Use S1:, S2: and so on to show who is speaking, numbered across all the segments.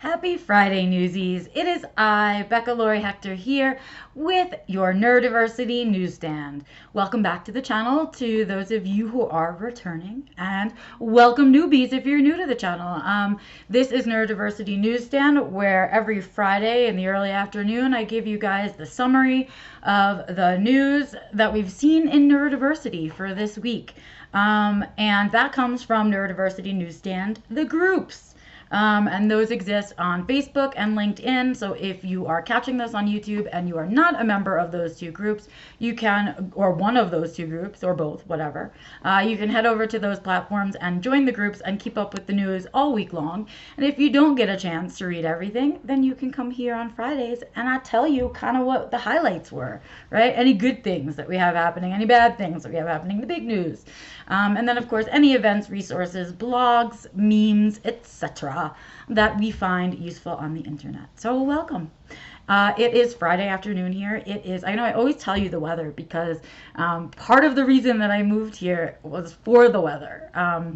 S1: Happy Friday, newsies. It is I, Becca Lori Hector, here with your Neurodiversity Newsstand. Welcome back to the channel to those of you who are returning, and welcome newbies if you're new to the channel. This is Neurodiversity Newsstand, where every Friday in the early afternoon I give you guys the summary of the news that we've seen in neurodiversity for this week. And that comes from Neurodiversity Newsstand, the groups. And those exist on Facebook and LinkedIn. So if you are catching this on YouTube and you are not a member of those two groups, you can, or one of those two groups, or both, whatever, you can head over to those platforms and join the groups and keep up with the news all week long. And if you don't get a chance to read everything, then you can come here on Fridays and I'll tell you kind of what the highlights were, right? Any good things that we have happening, any bad things that we have happening, the big news. And then, of course, any events, resources, blogs, memes, etc. that we find useful on the internet. So welcome. It is Friday afternoon here. It is, I know I always tell you the weather because part of the reason that I moved here was for the weather. A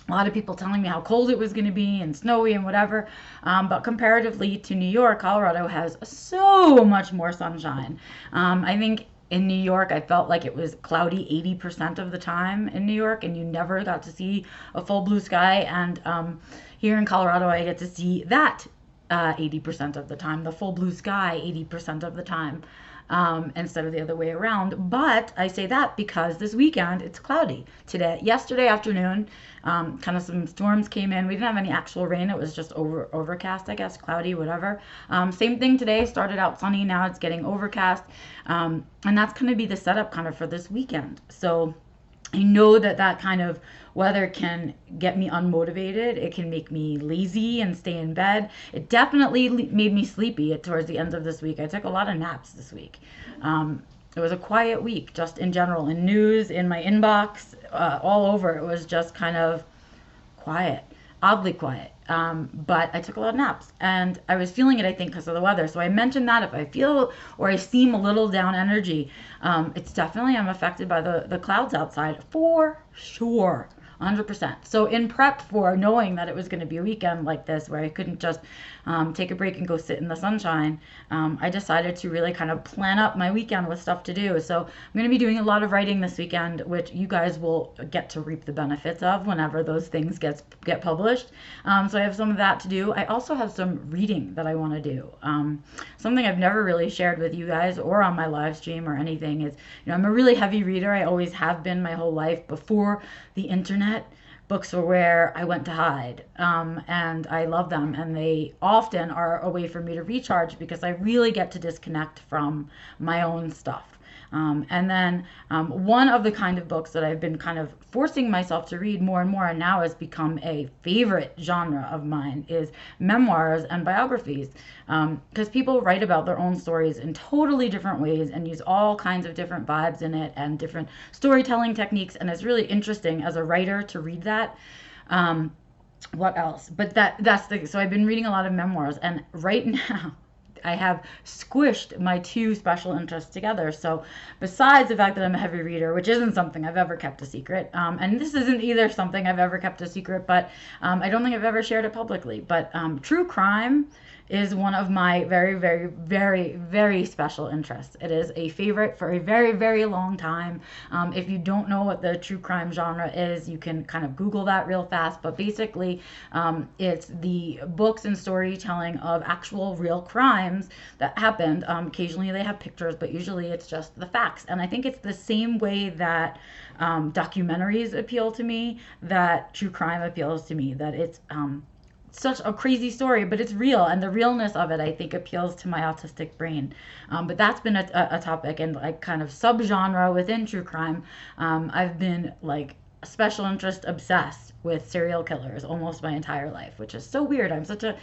S1: lot of people telling me how cold it was going to be and snowy and whatever. But comparatively to New York, Colorado has so much more sunshine. I think in New York, I felt like it was cloudy 80% of the time in New York, and you never got to see a full blue sky. And here in Colorado, I get to see that 80% of the time, the full blue sky 80% of the time, instead of the other way around. But I say that because this weekend it's cloudy. Yesterday afternoon, kind of some storms came in. We didn't have any actual rain. It was just overcast, I guess, cloudy, whatever. Same thing today. Started out sunny. Now it's getting overcast. And that's going to be the setup kind of for this weekend. So I know that kind of weather can get me unmotivated. It can make me lazy and stay in bed. It definitely made me sleepy towards the end of this week. I took a lot of naps this week. It was a quiet week, just in general, in news, in my inbox, all over. It was just kind of quiet, oddly quiet. But I took a lot of naps, and I was feeling it, I think, because of the weather. So I mentioned that if I feel or I seem a little down energy, it's definitely, I'm affected by the clouds outside for sure. 100%. So in prep for knowing that it was going to be a weekend like this where I couldn't just take a break and go sit in the sunshine, I decided to really kind of plan up my weekend with stuff to do. So I'm going to be doing a lot of writing this weekend, which you guys will get to reap the benefits of whenever those things get published. So I have some of that to do. I also have some reading that I want to do. Something I've never really shared with you guys or on my live stream or anything is, I'm a really heavy reader. I always have been my whole life. Before the internet, books were where I went to hide, and I love them, and they often are a way for me to recharge because I really get to disconnect from my own stuff. And then one of the kind of books that I've been kind of forcing myself to read more and more, and now has become a favorite genre of mine, is memoirs and biographies. Because people write about their own stories in totally different ways and use all kinds of different vibes in it and different storytelling techniques. And it's really interesting as a writer to read that. What else? But so I've been reading a lot of memoirs, and right now, I have squished my two special interests together. So besides the fact that I'm a heavy reader, which isn't something I've ever kept a secret, and this isn't either something I've ever kept a secret, but I don't think I've ever shared it publicly, but true crime is one of my very, very, very, very special interests. It is a favorite for a very, very long time. If you don't know what the true crime genre is, you can kind of Google that real fast. But basically, it's the books and storytelling of actual real crimes that happened. Occasionally they have pictures, but usually it's just the facts. And I think it's the same way that documentaries appeal to me, that true crime appeals to me, that it's such a crazy story, but it's real, and the realness of it, I think, appeals to my autistic brain. But that's been a topic and like kind of subgenre within true crime. I've been like special interest obsessed with serial killers almost my entire life, which is so weird. I'm such a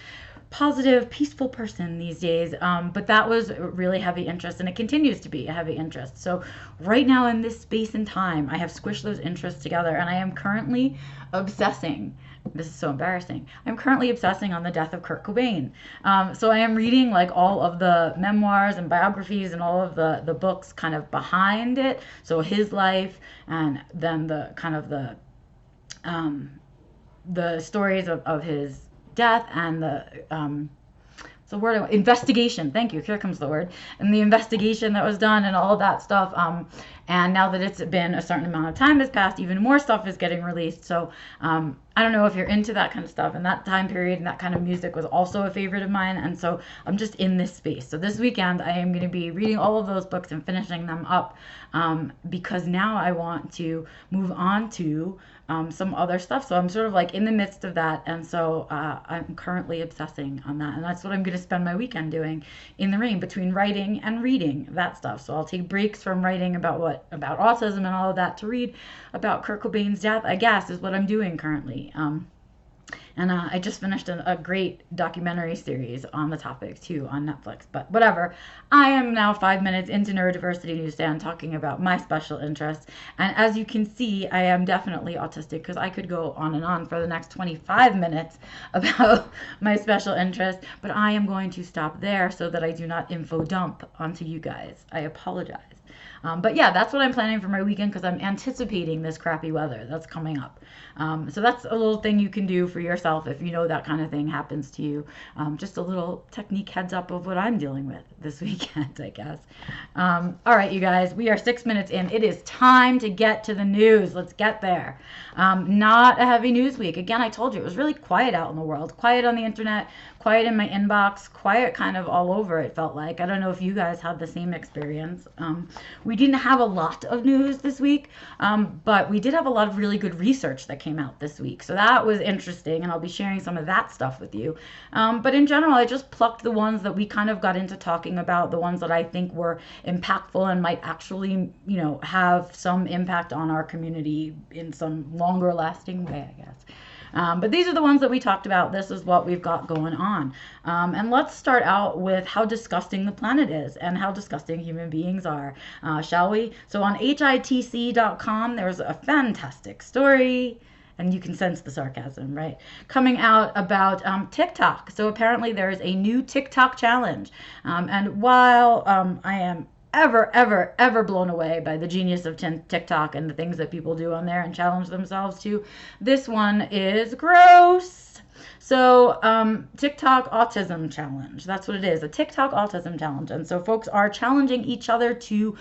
S1: positive, peaceful person these days. But that was a really heavy interest, and it continues to be a heavy interest. So right now in this space and time, I have squished those interests together, and I am currently obsessing. This is so embarrassing. I'm currently obsessing on the death of Kurt Cobain. So I am reading like all of the memoirs and biographies and all of the books kind of behind it. So his life, and then the kind of the stories of his death and the investigation. Thank you. Here comes the word. And the investigation that was done and all of that stuff. And now that it's been a certain amount of time has passed, even more stuff is getting released. So I don't know if you're into that kind of stuff. And that time period and that kind of music was also a favorite of mine. And so I'm just in this space. So this weekend I am going to be reading all of those books and finishing them up because now I want to move on to some other stuff. So I'm sort of like in the midst of that. And so I'm currently obsessing on that. And that's what I'm going to spend my weekend doing in the rain between writing and reading that stuff. So I'll take breaks from writing about autism and all of that to read about Kurt Cobain's death, I guess, is what I'm doing currently. And I just finished a great documentary series on the topic too on Netflix. But whatever. I am now 5 minutes into Neurodiversity Newsstand talking about my special interests. And as you can see, I am definitely autistic because I could go on and on for the next 25 minutes about my special interest. But I am going to stop there so that I do not info dump onto you guys. I apologize. But yeah, that's what I'm planning for my weekend because I'm anticipating this crappy weather that's coming up. So that's a little thing you can do for yourself if you know that kind of thing happens to you. Just a little technique heads up of what I'm dealing with this weekend, I guess. All right, you guys, we are 6 minutes in. It is time to get to the news. Let's get there. Not a heavy news week. Again, I told you it was really quiet out in the world, quiet on the internet, quiet in my inbox, quiet kind of all over, it felt like. I don't know if you guys had the same experience. We didn't have a lot of news this week, but we did have a lot of really good research that came out this week. So that was interesting, and I'll be sharing some of that stuff with you. But in general, I just plucked the ones that we kind of got into talking about, the ones that I think were impactful and might actually, have some impact on our community in some longer lasting way, I guess. But these are the ones that we talked about. This is what we've got going on. And let's start out with how disgusting the planet is and how disgusting human beings are, shall we? So on hitc.com, there's a fantastic story, and you can sense the sarcasm, right? Coming out about TikTok. So apparently there is a new TikTok challenge. And while I am ever blown away by the genius of TikTok and the things that people do on there and challenge themselves to, this one is gross. So TikTok Autism Challenge, that's what it is, a TikTok Autism Challenge. And so folks are challenging each other to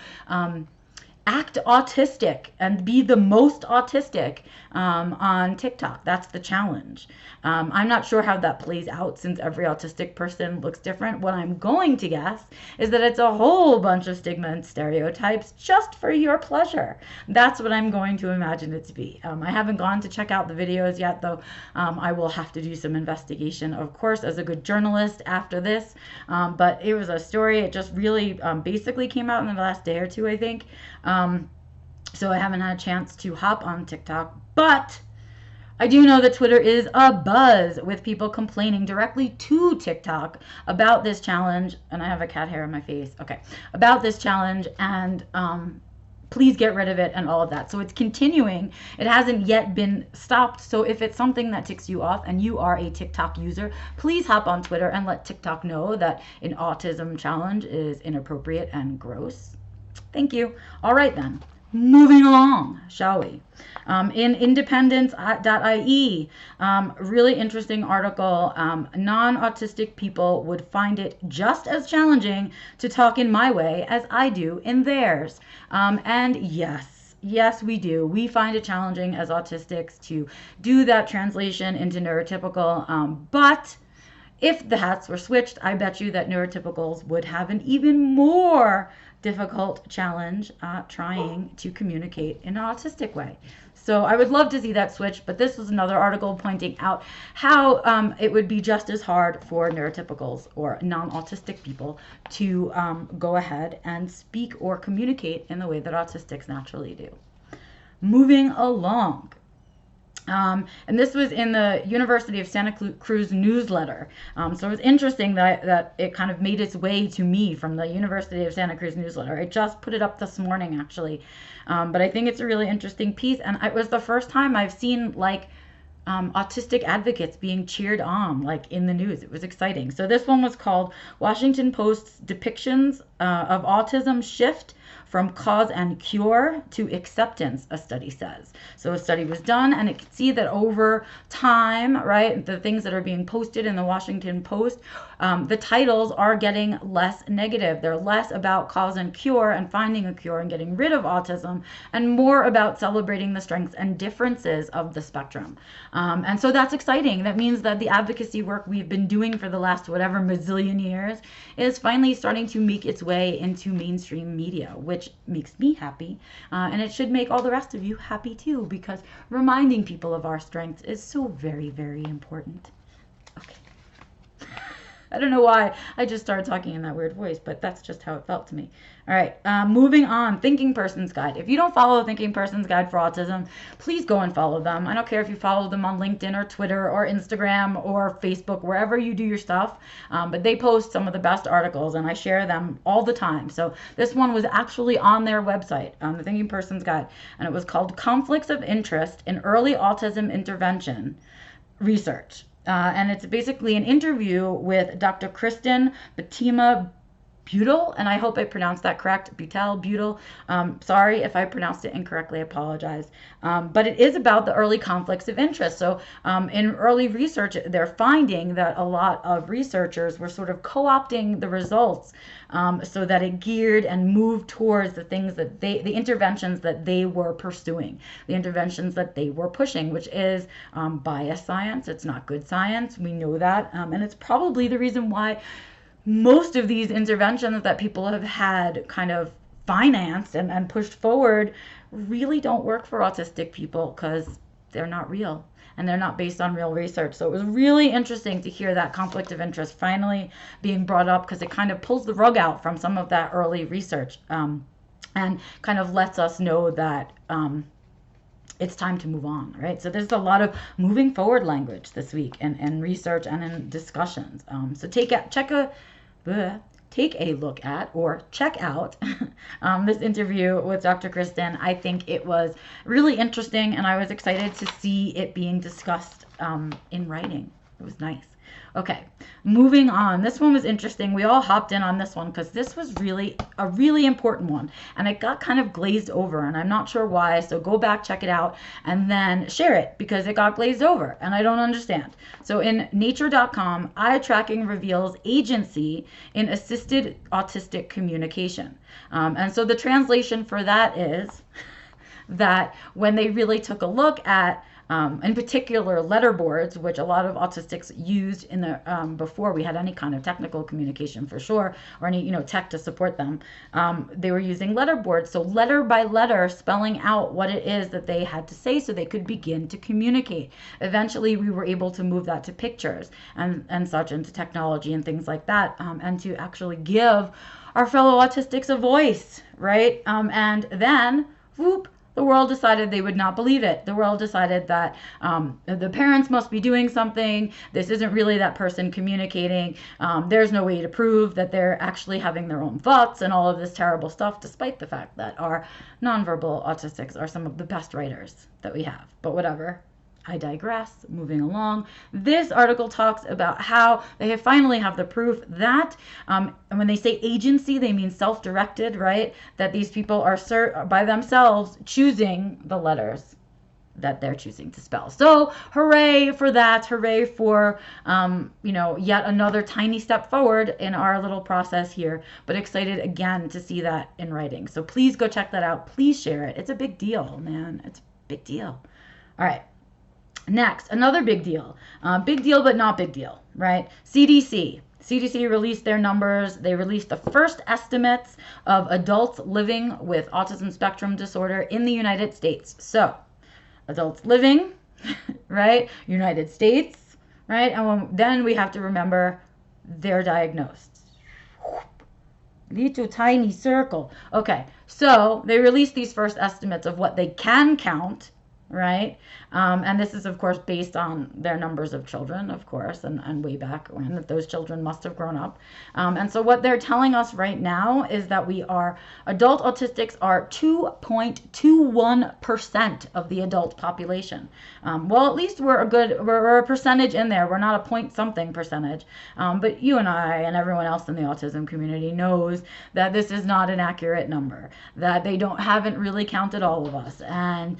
S1: act autistic and be the most autistic on TikTok. That's the challenge. I'm not sure how that plays out since every autistic person looks different. What I'm going to guess is that it's a whole bunch of stigma and stereotypes just for your pleasure. That's what I'm going to imagine it to be. I haven't gone to check out the videos yet, though. I will have to do some investigation, of course, as a good journalist after this. But it was a story. It just really basically came out in the last day or two, I think. So I haven't had a chance to hop on TikTok, but I do know that Twitter is abuzz with people complaining directly to TikTok about this challenge. And I have a cat hair on my face. Okay. About this challenge, and please get rid of it and all of that. So it's continuing. It hasn't yet been stopped. So if it's something that ticks you off and you are a TikTok user, please hop on Twitter and let TikTok know that an autism challenge is inappropriate and gross. Thank you. All right, then. Moving along, shall we? In independence.ie, really interesting article. Non-autistic people would find it just as challenging to talk in my way as I do in theirs. And yes, we do. We find it challenging as autistics to do that translation into neurotypical, but if the hats were switched, I bet you that neurotypicals would have an even more difficult challenge trying to communicate in an autistic way. So I would love to see that switch, but this was another article pointing out how it would be just as hard for neurotypicals or non-autistic people to go ahead and speak or communicate in the way that autistics naturally do. Moving along. And this was in the University of Santa Cruz newsletter. So it was interesting that it kind of made its way to me from the University of Santa Cruz newsletter. I just put it up this morning, actually. But I think it's a really interesting piece. And it was the first time I've seen, like, autistic advocates being cheered on, like, in the news. It was exciting. So this one was called Washington Post's Depictions of Autism Shift from cause and cure to acceptance, a study says. So a study was done, and it could see that over time, right, the things that are being posted in the Washington Post, the titles are getting less negative. They're less about cause and cure and finding a cure and getting rid of autism, and more about celebrating the strengths and differences of the spectrum. And so that's exciting. That means that the advocacy work we've been doing for the last whatever mazillion years is finally starting to make its way into mainstream media, which makes me happy. And it should make all the rest of you happy too, because reminding people of our strengths is so very, very important. Okay. I don't know why I just started talking in that weird voice, but that's just how it felt to me. All right, moving on. Thinking Person's Guide. If you don't follow the Thinking Person's Guide for Autism, please go and follow them. I don't care if you follow them on LinkedIn or Twitter or Instagram or Facebook, wherever you do your stuff, but they post some of the best articles, and I share them all the time. So this one was actually on their website, the Thinking Person's Guide, and it was called Conflicts of Interest in Early Autism Intervention Research. And it's basically an interview with Dr. Kristen Batima Butel, and I hope I pronounced that correct. Butel. Sorry if I pronounced it incorrectly, I apologize. But it is about the early conflicts of interest. So in early research, they're finding that a lot of researchers were sort of co-opting the results so that it geared and moved towards the things that the interventions that they were pursuing, the interventions that they were pushing, which is bias science. It's not good science. We know that. And it's probably the reason why most of these interventions that people have had kind of financed and pushed forward really don't work for autistic people, because they're not real and they're not based on real research. So it was really interesting to hear that conflict of interest finally being brought up, because it kind of pulls the rug out from some of that early research and kind of lets us know that it's time to move on, right? So there's a lot of moving forward language this week in research and in discussions. So take a look at or check out this interview with Dr. Kristen. I think it was really interesting, and I was excited to see it being discussed in writing. It was nice. Okay, moving on. This one was interesting. We all hopped in on this one because this was really a really important one, and it got kind of glazed over, and I'm not sure why. So go back, check it out, and then share it, because it got glazed over and I don't understand. So in nature.com, eye tracking reveals agency in assisted autistic communication. And so the translation for that is that when they really took a look at in particular letterboards, which a lot of autistics used in the before we had any kind of technical communication, for sure, or any tech to support them, they were using letterboards, so letter by letter spelling out what it is that they had to say so they could begin to communicate. Eventually we were able to move that to pictures and such, into technology and things like that, and to actually give our fellow autistics a voice, right? And then whoop, the world decided they would not believe it. The world decided that the parents must be doing something. This isn't really that person communicating. There's no way to prove that they're actually having their own thoughts and all of this terrible stuff, despite the fact that our nonverbal autistics are some of the best writers that we have. But whatever. I digress. Moving along. This article talks about how they finally have the proof that, and when they say agency, they mean self-directed, right? That these people are by themselves choosing the letters that they're choosing to spell. So hooray for that. Hooray for, yet another tiny step forward in our little process here, but excited again to see that in writing. So please go check that out. Please share it. It's a big deal, man. It's a big deal. All right. Next, another big deal. Big deal, but not big deal, right? CDC released their numbers. They released the first estimates of adults living with autism spectrum disorder in the United States. So, adults living, right? United States, right? And then we have to remember they're diagnosed. Little tiny circle. Okay, so they released these first estimates of what they can count, right? And this is, of course, based on their numbers of children, of course, and way back when that those children must have grown up. And so what they're telling us right now is that adult autistics are 2.21% of the adult population. Well, at least we're a percentage in there. We're not a point something percentage. But you and I and everyone else in the autism community knows that this is not an accurate number, that they haven't really counted all of us. And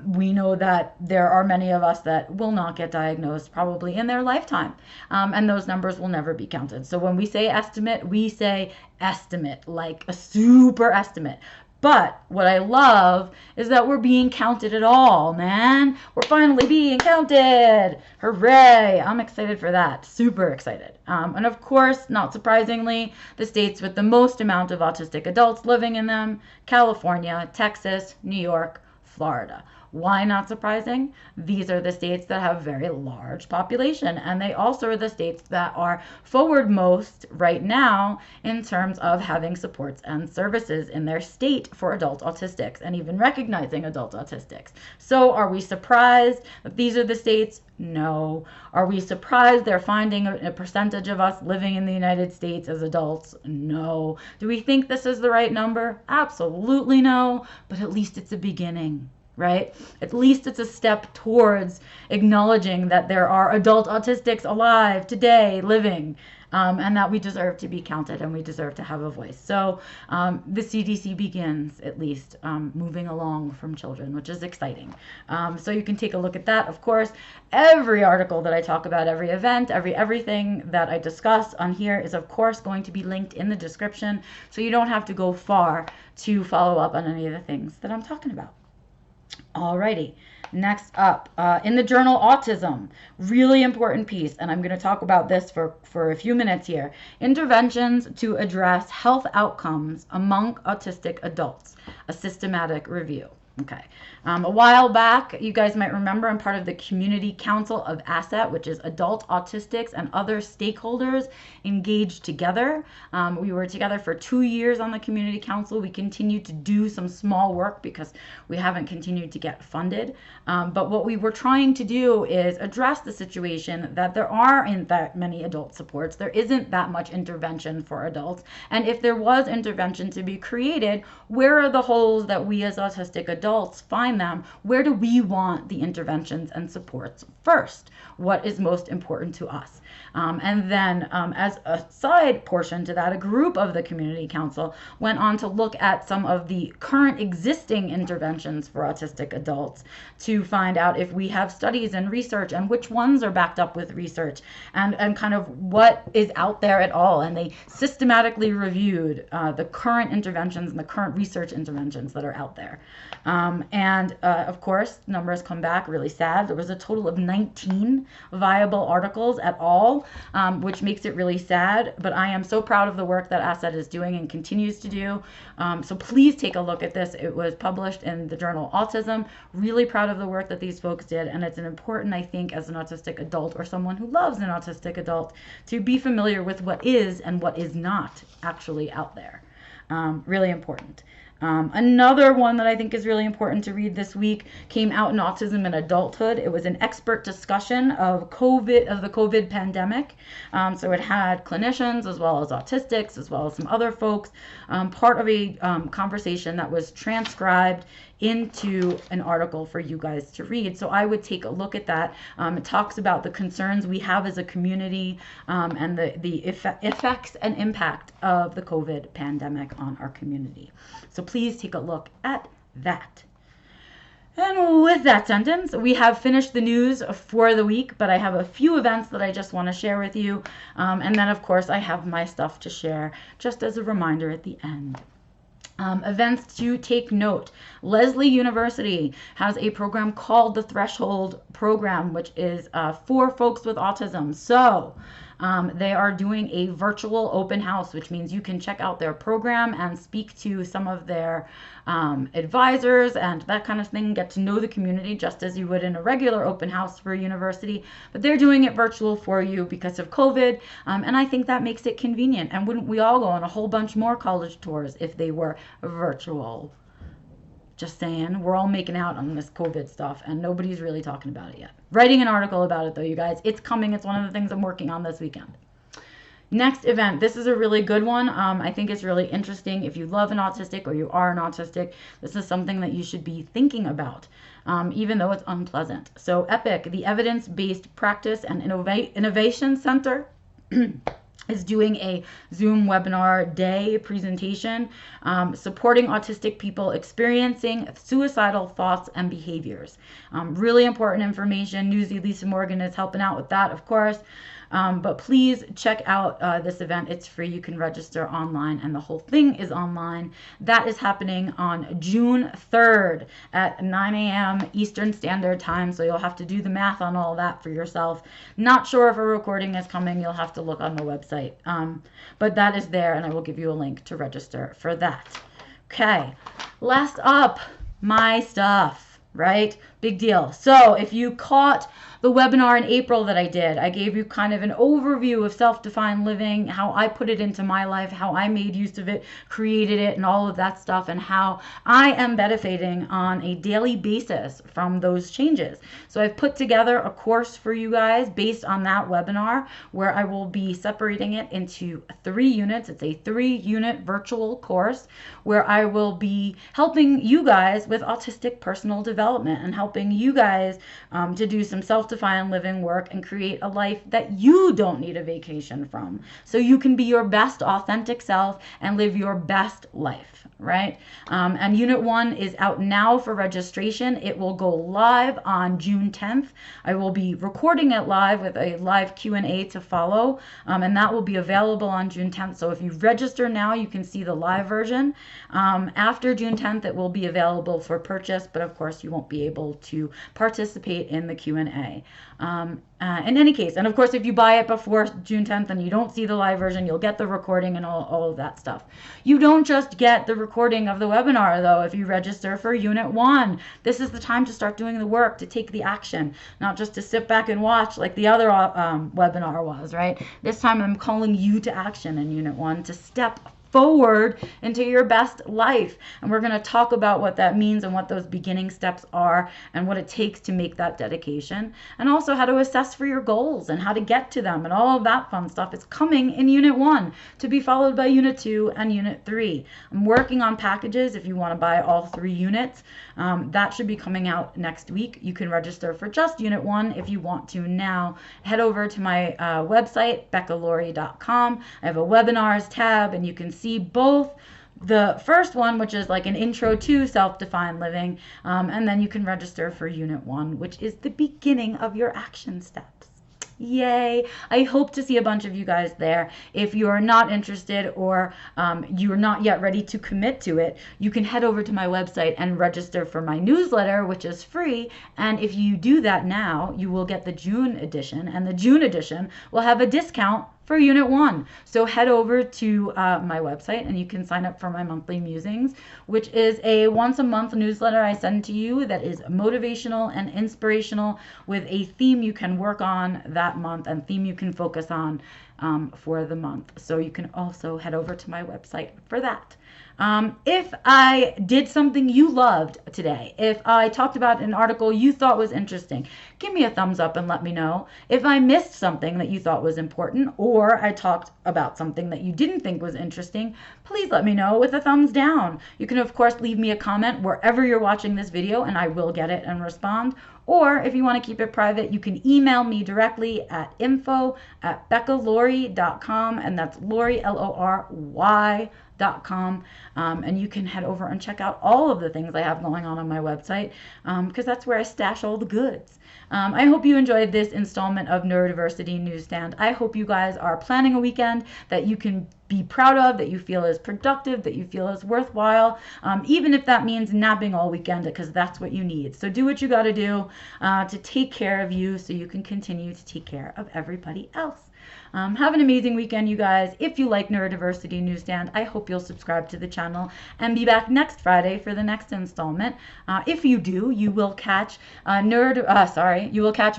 S1: we know that there are many of us that will not get diagnosed probably in their lifetime. And those numbers will never be counted. So when we say estimate, we say estimate, like a super estimate. But what I love is that we're being counted at all, man. We're finally being counted. Hooray. I'm excited for that. Super excited. And of course, not surprisingly, the states with the most amount of autistic adults living in them: California, Texas, New York, Florida. Why not surprising? These are the states that have very large population, and they also are the states that are forward most right now in terms of having supports and services in their state for adult autistics and even recognizing adult autistics. So are we surprised that these are the states? No. Are we surprised they're finding a percentage of us living in the United States as adults? No. Do we think this is the right number? Absolutely no, but at least it's a beginning. Right? At least it's a step towards acknowledging that there are adult autistics alive today, living, and that we deserve to be counted and we deserve to have a voice. So the CDC begins, at least, moving along from children, which is exciting. So you can take a look at that. Of course, every article that I talk about, every event, everything that I discuss on here is, of course, going to be linked in the description, so you don't have to go far to follow up on any of the things that I'm talking about. Alrighty, next up, in the journal Autism, really important piece, and I'm going to talk about this for a few minutes here. Interventions to address health outcomes among autistic adults, a systematic review. Okay. A while back, you guys might remember, I'm part of the Community Council of AASET, which is adult autistics and other stakeholders engaged together. We were together for 2 years on the Community Council. We continue to do some small work because we haven't continued to get funded. But what we were trying to do is address the situation that there aren't that many adult supports. There isn't that much intervention for adults. And if there was intervention to be created, where are the holes that we as autistic adults find them? Where do we want the interventions and supports first? What is most important to us? And then as a side portion to that, a group of the Community Council went on to look at some of the current existing interventions for autistic adults to find out if we have studies and research and which ones are backed up with research and kind of what is out there at all. And they systematically reviewed the current interventions and the current research interventions that are out there. Of course, numbers come back really sad. There was a total of 19 viable articles at all, which makes it really sad. But I am so proud of the work that AASET is doing and continues to do. So please take a look at this. It was published in the journal Autism. Really proud of the work that these folks did. And it's important, I think, as an autistic adult or someone who loves an autistic adult to be familiar with what is and what is not actually out there. Really important. Another one that I think is really important to read this week came out in Autism in Adulthood. It was an expert discussion of the COVID pandemic. So it had clinicians as well as autistics, as well as some other folks, part of a conversation that was transcribed into an article for you guys to read. So I would take a look at that. It talks about the concerns we have as a community and the effects and impact of the COVID pandemic on our community. So please take a look at that. And with that sentence, we have finished the news for the week, but I have a few events that I just want to share with you. And then, of course, I have my stuff to share just as a reminder at the end. Events to take note. Lesley University has a program called the Threshold Program, which is for folks with autism. So they are doing a virtual open house, which means you can check out their program and speak to some of their advisors and that kind of thing, get to know the community just as you would in a regular open house for a university. But they're doing it virtual for you because of COVID, and I think that makes it convenient. And wouldn't we all go on a whole bunch more college tours if they were virtual? Just saying, we're all making out on this COVID stuff and nobody's really talking about it yet. Writing an article about it though, you guys. It's coming. It's one of the things I'm working on this weekend. Next event. This is a really good one. I think it's really interesting. If you love an autistic or you are an autistic, this is something that you should be thinking about, even though it's unpleasant. So EPIC, the Evidence-Based Practice and Innovation Center, is doing a Zoom webinar day presentation supporting autistic people experiencing suicidal thoughts and behaviors. Really important information. Newsy Lisa Morgan is helping out with that, of course. But please check out this event. It's free. You can register online, and the whole thing is online. That is happening on June 3rd at 9 a.m. Eastern Standard Time, so you'll have to do the math on all that for yourself. Not sure if a recording is coming. You'll have to look on the website. But that is there, and I will give you a link to register for that. Okay, last up, my stuff, right? Big deal. So if you caught the webinar in April that I did, I gave you kind of an overview of self-defined living, how I put it into my life, how I made use of it, created it, and all of that stuff, and how I am benefiting on a daily basis from those changes. So I've put together a course for you guys based on that webinar, where I will be separating it into 3 units. It's a 3-unit virtual course where I will be helping you guys with autistic personal development and helping you guys to do some self-defined living work and create a life that you don't need a vacation from, so you can be your best authentic self and live your best life, right? And Unit 1 is out now for registration. It will go live on June 10th. I will be recording it live with a live Q&A to follow, and that will be available on June 10th. So if you register now, you can see the live version. After June 10th, it will be available for purchase, but of course you won't be able to participate in the Q&A. In any case, and of course if you buy it before June 10th and you don't see the live version, you'll get the recording and all of that stuff. You don't just get the recording of the webinar though if you register for Unit 1. This is the time to start doing the work, to take the action, not just to sit back and watch like the other webinar was, right? This time I'm calling you to action in Unit 1 to step forward into your best life. And we're going to talk about what that means and what those beginning steps are and what it takes to make that dedication, and also how to assess for your goals and how to get to them, and all of that fun stuff is coming in Unit 1 to be followed by Unit 2 and Unit 3. I'm working on packages if you want to buy all 3 units. That should be coming out next week. You can register for just Unit 1 if you want to now. Head over to my website, beccalaurie.com. I have a webinars tab, and you can see both the first one, which is like an intro to self-defined living, and then you can register for Unit 1, which is the beginning of your action steps. Yay! I hope to see a bunch of you guys there. If you're not interested or you're not yet ready to commit to it, you can head over to my website and register for my newsletter, which is free. And if you do that now, you will get the June edition, and the June edition will have a discount for Unit 1. So head over to my website and you can sign up for my monthly musings, which is a once-a-month newsletter I send to you that is motivational and inspirational with a theme you can work on that month and theme you can focus on for the month. So you can also head over to my website for that. If I did something you loved today, if I talked about an article you thought was interesting, give me a thumbs up and let me know. If I missed something that you thought was important, or I talked about something that you didn't think was interesting, please let me know with a thumbs down. You can of course leave me a comment wherever you're watching this video and I will get it and respond. Or if you want to keep it private, you can email me directly at info@beccalaurie.com, and that's Laurie, LORY.com. And you can head over and check out all of the things I have going on my website, because that's where I stash all the goods. I hope you enjoyed this installment of Neurodiversity Newsstand. I hope you guys are planning a weekend that you can be proud of, that you feel is productive, that you feel is worthwhile, even if that means napping all weekend, because that's what you need. So do what you got to do to take care of you so you can continue to take care of everybody else. Have an amazing weekend, you guys. If you like Neurodiversity Newsstand, I hope you'll subscribe to the channel and be back next Friday for the next installment. If you do, you will catch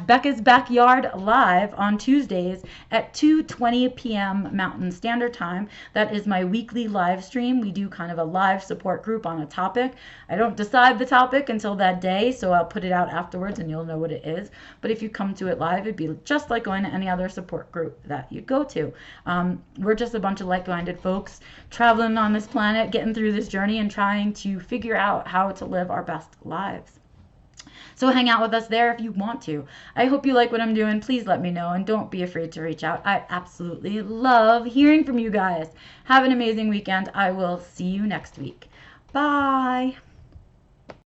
S1: Becca's Backyard live on Tuesdays at 2:20 p.m. Mountain Standard Time. time. That is my weekly live stream. We do kind of a live support group on a topic. I don't decide the topic until that day, so I'll put it out afterwards and you'll know what it is. But if you come to it live, it'd be just like going to any other support group that you'd go to. We're just a bunch of like-minded folks traveling on this planet, getting through this journey and trying to figure out how to live our best lives. So hang out with us there if you want to. I hope you like what I'm doing. Please let me know and don't be afraid to reach out. I absolutely love hearing from you guys. Have an amazing weekend. I will see you next week. Bye.